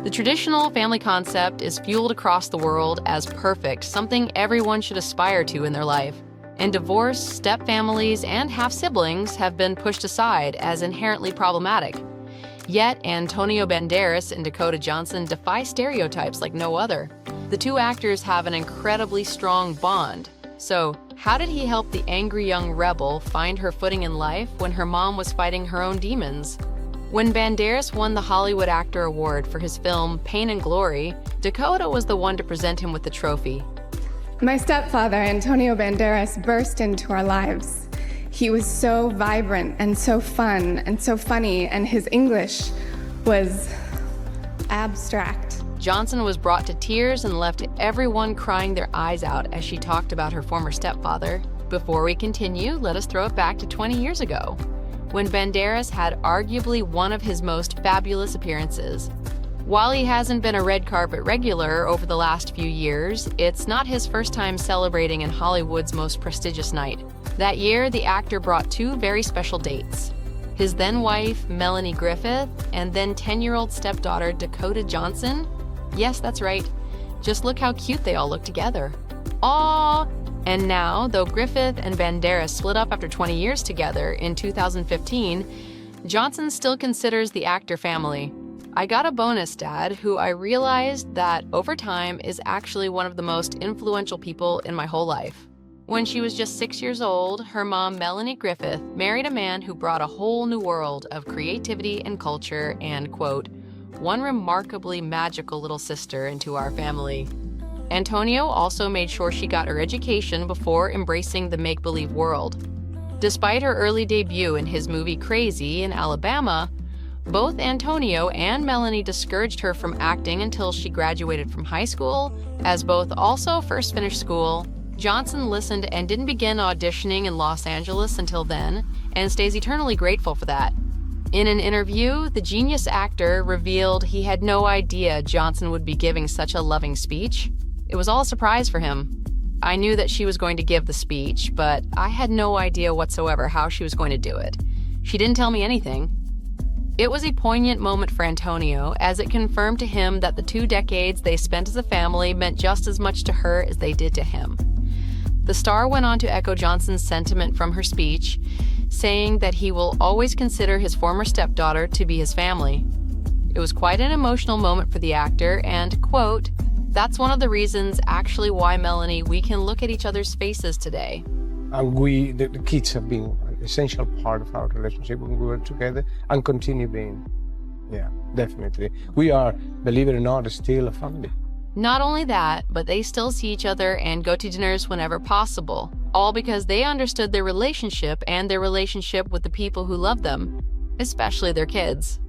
The traditional family concept is fueled across the world as perfect, something everyone should aspire to in their life. And divorce, step-families, and half-siblings have been pushed aside as inherently problematic. Yet, Antonio Banderas and Dakota Johnson defy stereotypes like no other. The two actors have an incredibly strong bond. So, how did he help the angry young rebel find her footing in life when her mom was fighting her own demons? When Banderas won the Hollywood Actor Award for his film Pain and Glory, Dakota was the one to present him with the trophy. My stepfather, Antonio Banderas, burst into our lives. He was so vibrant and so fun and so funny, and his English was abstract. Johnson was brought to tears and left everyone crying their eyes out as she talked about her former stepfather. Before we continue, let us throw it back to 20 years ago, when Banderas had arguably one of his most fabulous appearances. While he hasn't been a red carpet regular over the last few years, it's not his first time celebrating in Hollywood's most prestigious night. That year, the actor brought two very special dates: his then-wife, Melanie Griffith, and then 10-year-old stepdaughter, Dakota Johnson. Yes, that's right. Just look how cute they all look together. Aww! And now, though Griffith and Banderas split up after 20 years together in 2015, Johnson still considers the actor family. I got a bonus dad who I realized that over time is actually one of the most influential people in my whole life. When she was just 6 years old, her mom, Melanie Griffith, married a man who brought a whole new world of creativity and culture and, quote, one remarkably magical little sister into our family. Antonio also made sure she got her education before embracing the make-believe world. Despite her early debut in his movie Crazy in Alabama, both Antonio and Melanie discouraged her from acting until she graduated from high school. As both also first finished school, Johnson listened and didn't begin auditioning in Los Angeles until then, and stays eternally grateful for that. In an interview, the genius actor revealed he had no idea Johnson would be giving such a loving speech. It was all a surprise for him. I knew that she was going to give the speech, but I had no idea whatsoever how she was going to do it. She didn't tell me anything. It was a poignant moment for Antonio, as it confirmed to him that the 2 decades they spent as a family meant just as much to her as they did to him. The star went on to echo Johnson's sentiment from her speech, saying that he will always consider his former stepdaughter to be his family. It was quite an emotional moment for the actor, and, quote, that's one of the reasons actually why, Melanie, we can look at each other's faces today. The kids have been an essential part of our relationship when we were together and continue being. Yeah, definitely. We are, believe it or not, still a family. Not only that, but they still see each other and go to dinners whenever possible, all because they understood their relationship and their relationship with the people who love them, especially their kids.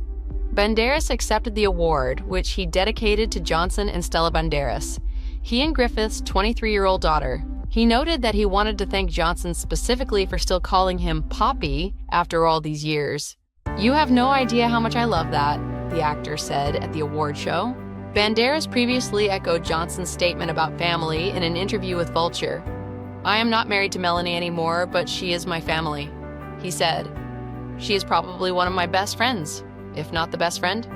Banderas accepted the award, which he dedicated to Johnson and Stella Banderas, he and Griffith's 23-year-old daughter. He noted that he wanted to thank Johnson specifically for still calling him Poppy after all these years. You have no idea how much I love that, the actor said at the award show. Banderas previously echoed Johnson's statement about family in an interview with Vulture. I am not married to Melanie anymore, but she is my family, he said. She is probably one of my best friends, if not the best friend.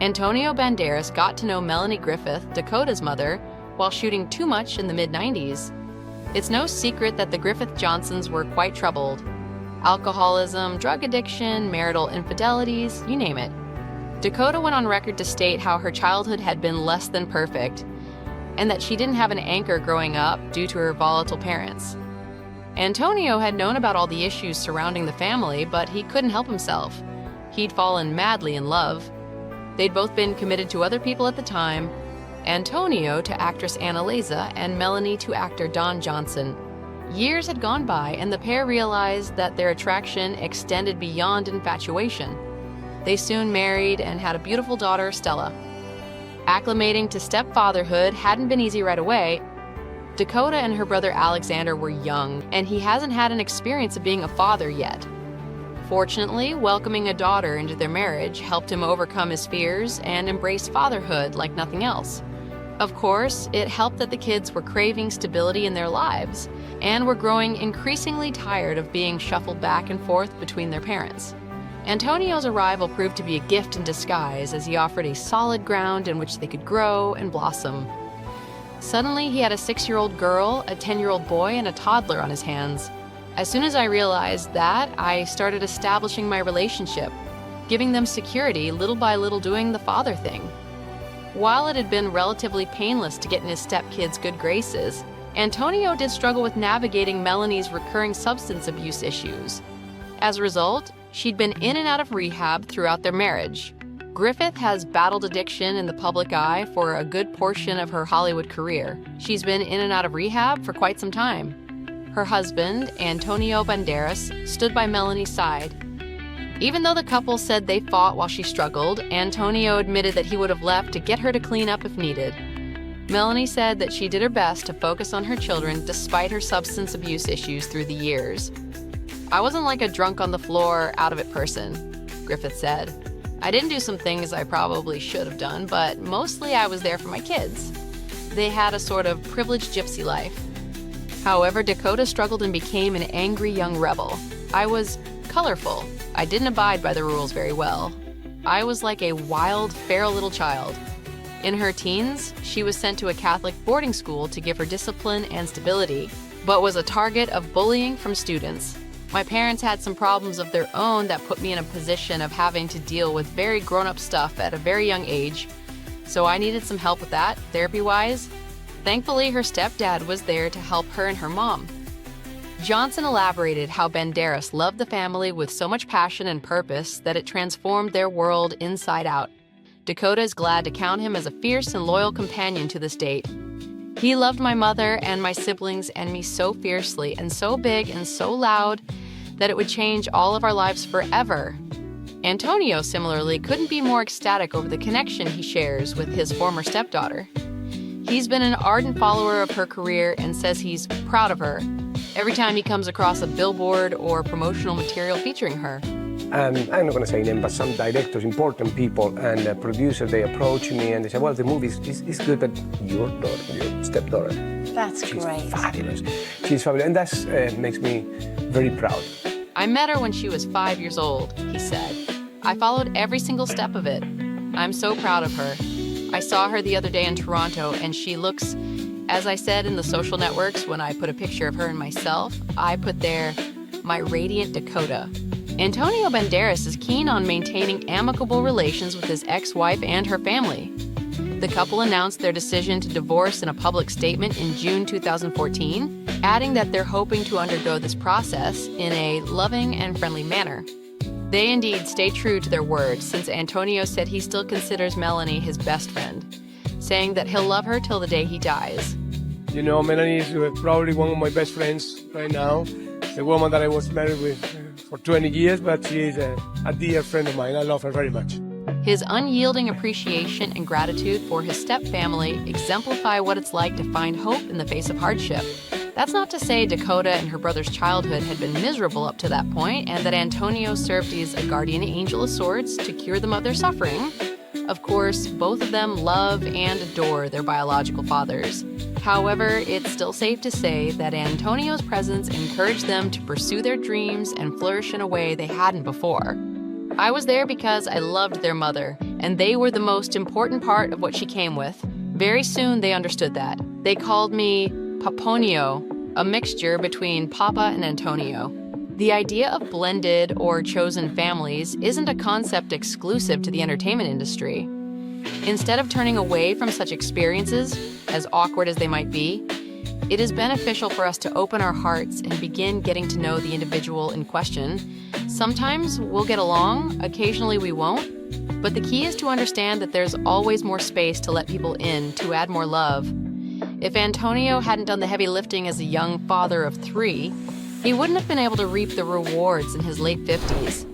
Antonio Banderas got to know Melanie Griffith, Dakota's mother, while shooting Too Much in the mid-90s. It's no secret that the Griffith Johnsons were quite troubled. Alcoholism, drug addiction, marital infidelities, you name it. Dakota went on record to state how her childhood had been less than perfect, and that she didn't have an anchor growing up due to her volatile parents. Antonio had known about all the issues surrounding the family, but he couldn't help himself. He'd fallen madly in love. They'd both been committed to other people at the time, Antonio to actress Anna Leza and Melanie to actor Don Johnson. Years had gone by, and the pair realized that their attraction extended beyond infatuation. They soon married and had a beautiful daughter, Stella. Acclimating to stepfatherhood hadn't been easy right away. Dakota and her brother Alexander were young, and he hasn't had an experience of being a father yet. Fortunately, welcoming a daughter into their marriage helped him overcome his fears and embrace fatherhood like nothing else. Of course, it helped that the kids were craving stability in their lives and were growing increasingly tired of being shuffled back and forth between their parents. Antonio's arrival proved to be a gift in disguise as he offered a solid ground in which they could grow and blossom. Suddenly, he had a 6-year-old girl, a 10-year-old boy, and a toddler on his hands. As soon as I realized that, I started establishing my relationship, giving them security, little by little doing the father thing. While it had been relatively painless to get in his stepkid's good graces, Antonio did struggle with navigating Melanie's recurring substance abuse issues. As a result, she'd been in and out of rehab throughout their marriage. Griffith has battled addiction in the public eye for a good portion of her Hollywood career. She's been in and out of rehab for quite some time. Her husband, Antonio Banderas, stood by Melanie's side. Even though the couple said they fought while she struggled, Antonio admitted that he would have left to get her to clean up if needed. Melanie said that she did her best to focus on her children despite her substance abuse issues through the years. "I wasn't like a drunk on the floor, out of it person," Griffith said. "I didn't do some things I probably should have done, but mostly I was there for my kids. They had a sort of privileged gypsy life." However, Dakota struggled and became an angry young rebel. "I was colorful. I didn't abide by the rules very well. I was like a wild, feral little child." In her teens, she was sent to a Catholic boarding school to give her discipline and stability, but was a target of bullying from students. "My parents had some problems of their own that put me in a position of having to deal with very grown-up stuff at a very young age, so I needed some help with that, therapy-wise. Thankfully, her stepdad was there to help her and her mom." Johnson elaborated how Banderas loved the family with so much passion and purpose that it transformed their world inside out. Dakota is glad to count him as a fierce and loyal companion to this date. "He loved my mother and my siblings and me so fiercely and so big and so loud that it would change all of our lives forever." Antonio, similarly, couldn't be more ecstatic over the connection he shares with his former stepdaughter. He's been an ardent follower of her career and says he's proud of her every time he comes across a billboard or promotional material featuring her. I'm not going to say name, but some directors, important people, and producers, they approach me and they say, "Well, the movie is good, but your daughter, your stepdaughter, That's she's great. fabulous. She's fabulous." And that makes me very proud. "I met her when she was 5 years old," he said. "I followed every single step of it. I'm so proud of her. I saw her the other day in Toronto, and she looks, as I said in the social networks when I put a picture of her and myself, I put there, my radiant Dakota." Antonio Banderas is keen on maintaining amicable relations with his ex-wife and her family. The couple announced their decision to divorce in a public statement in June 2014, adding that they're hoping to undergo this process in a loving and friendly manner. They indeed stay true to their word, since Antonio said he still considers Melanie his best friend, saying that he'll love her till the day he dies. You know, Melanie is probably one of my best friends right now. The woman that I was married with for 20 years, but she is a dear friend of mine. I love her very much. His unyielding appreciation and gratitude for his step-family exemplify what it's like to find hope in the face of hardship. That's not to say Dakota and her brother's childhood had been miserable up to that point, and that Antonio served as a guardian angel of sorts to cure them of their suffering. Of course, both of them love and adore their biological fathers. However, it's still safe to say that Antonio's presence encouraged them to pursue their dreams and flourish in a way they hadn't before. "I was there because I loved their mother, and they were the most important part of what she came with. Very soon they understood that. They called me Paponio, a mixture between Papa and Antonio." The idea of blended or chosen families isn't a concept exclusive to the entertainment industry. Instead of turning away from such experiences, as awkward as they might be, it is beneficial for us to open our hearts and begin getting to know the individual in question. Sometimes we'll get along, occasionally we won't, but the key is to understand that there's always more space to let people in, to add more love. If Antonio hadn't done the heavy lifting as a young father of 3, he wouldn't have been able to reap the rewards in his late 50s.